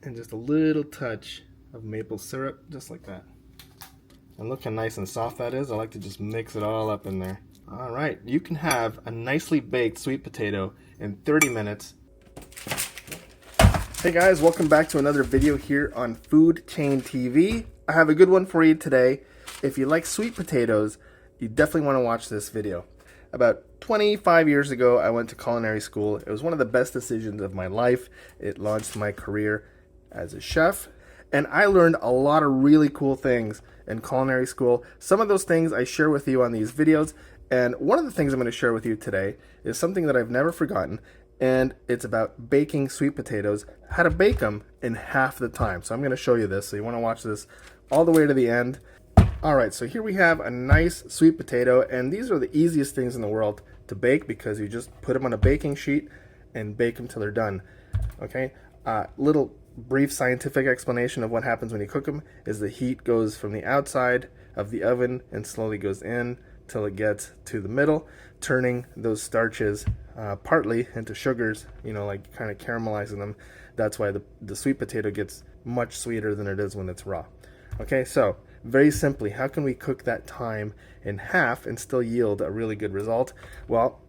and just a little touch of maple syrup, just like that. And look how nice and soft that is. I like to just mix it all up in there. All right, you can have a nicely baked sweet potato in 30 minutes. Hey guys, welcome back to another video here on Food Chain TV. I have a good one for you today. If you like sweet potatoes, you definitely want to watch this video. About 25 years ago, I went to culinary school. It was one of the best decisions of my life. It launched my career as a chef, and I learned a lot of really cool things in culinary school. Some of those things I share with you on these videos, and one of the things I'm going to share with you today is something that I've never forgotten, and it's about baking sweet potatoes, how to bake them in half the time. So I'm going to show you this, so you want to watch this all the way to the end. Alright, so here we have a nice sweet potato, and these are the easiest things in the world to bake because you just put them on a baking sheet and bake them till they're done. Okay, little brief scientific explanation of what happens when you cook them is the heat goes from the outside of the oven and slowly goes in till it gets to the middle, turning those starches partly into sugars, like kind of caramelizing them. That's why the sweet potato gets much sweeter than it is when it's raw. Okay, so very simply, how can we cook that time in half and still yield a really good result? Well,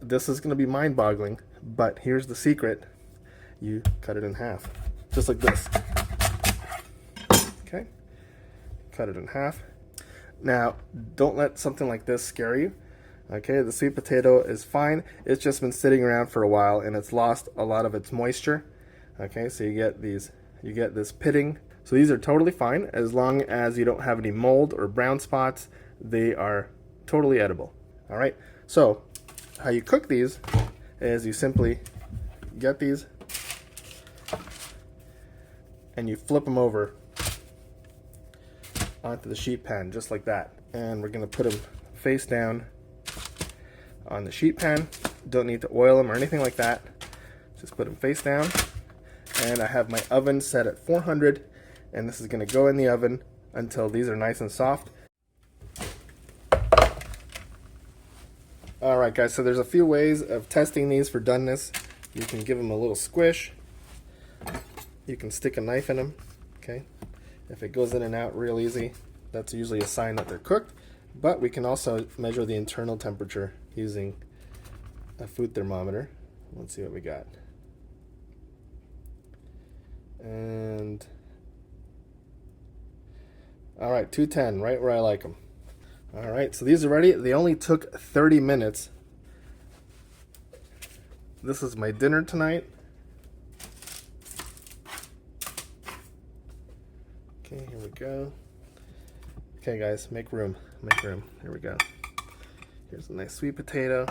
this is going to be mind-boggling, but here's the secret. You cut it in half, just like this. Okay, cut it in half. Now, don't let something like this scare you. Okay, the sweet potato is fine. It's just been sitting around for a while and it's lost a lot of its moisture. Okay, so you get this pitting. So these are totally fine as long as you don't have any mold or brown spots. They are totally edible. All right, so how you cook these is you simply get these and you flip them over onto the sheet pan just like that. And we're gonna put them face down on the sheet pan. Don't need to oil them or anything like that. Just put them face down. And I have my oven set at 400, and this is gonna go in the oven until these are nice and soft. All right, guys, so there's a few ways of testing these for doneness. You can give them a little squish. You can stick a knife in them, okay? If it goes in and out real easy, that's usually a sign that they're cooked. But we can also measure the internal temperature using a food thermometer. Let's see what we got. And all right, 210, right where I like them. All right, so these are ready. They only took 30 minutes. This is my dinner tonight. Okay, here we go. Okay, guys, make room. Make room. Here we go. Here's a nice sweet potato.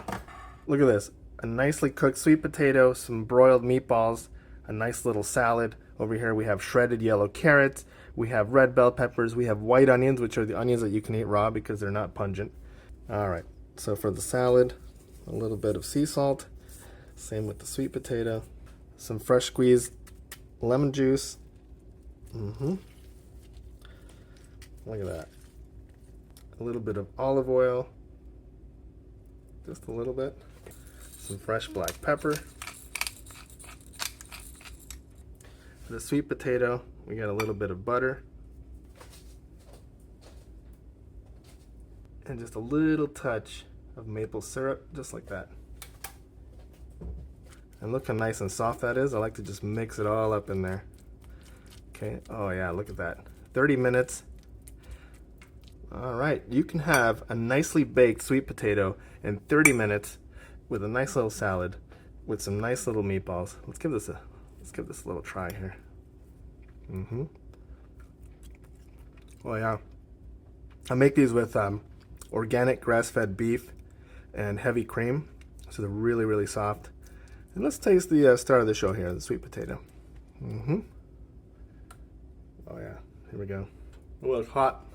Look at this. A nicely cooked sweet potato, some broiled meatballs, a nice little salad. Over here we have shredded yellow carrots. We have red bell peppers. We have white onions, which are the onions that you can eat raw because they're not pungent. All right, so for the salad, a little bit of sea salt. Same with the sweet potato. Some fresh squeezed lemon juice. Look at that. A little bit of olive oil. Just a little bit. Some fresh black pepper. For the sweet potato, we got a little bit of butter. And just a little touch of maple syrup, just like that. And look how nice and soft that is. I like to just mix it all up in there. Okay, oh yeah, look at that. 30 minutes. All right, you can have a nicely baked sweet potato in 30 minutes with a nice little salad with some nice little meatballs. Let's give this a little try here. Oh yeah, I make these with organic grass-fed beef and heavy cream, so they're really, really soft. And let's taste the star of the show here, the sweet potato. Oh yeah, here we go. Oh, it's hot.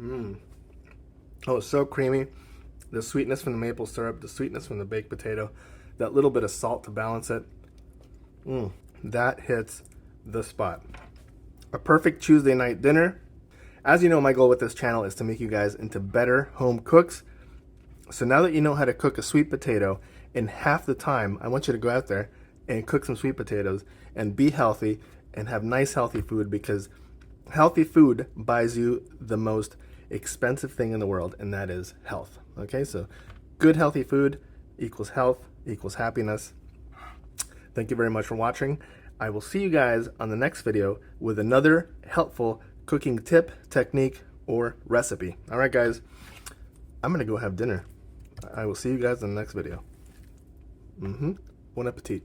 Oh, it's so creamy. The sweetness from the maple syrup, the sweetness from the baked potato, that little bit of salt to balance it. That hits the spot. A perfect Tuesday night dinner. As you know, my goal with this channel is to make you guys into better home cooks. So now that you know how to cook a sweet potato in half the time, I want you to go out there and cook some sweet potatoes and be healthy and have nice healthy food, because healthy food buys you the most expensive thing in the world, and that is health. Okay, so good healthy food equals health equals happiness. Thank you very much for watching. I will see you guys on the next video with another helpful cooking tip, technique, or recipe. All right, guys, I'm gonna go have dinner. I will see you guys in the next video. Bon appetit.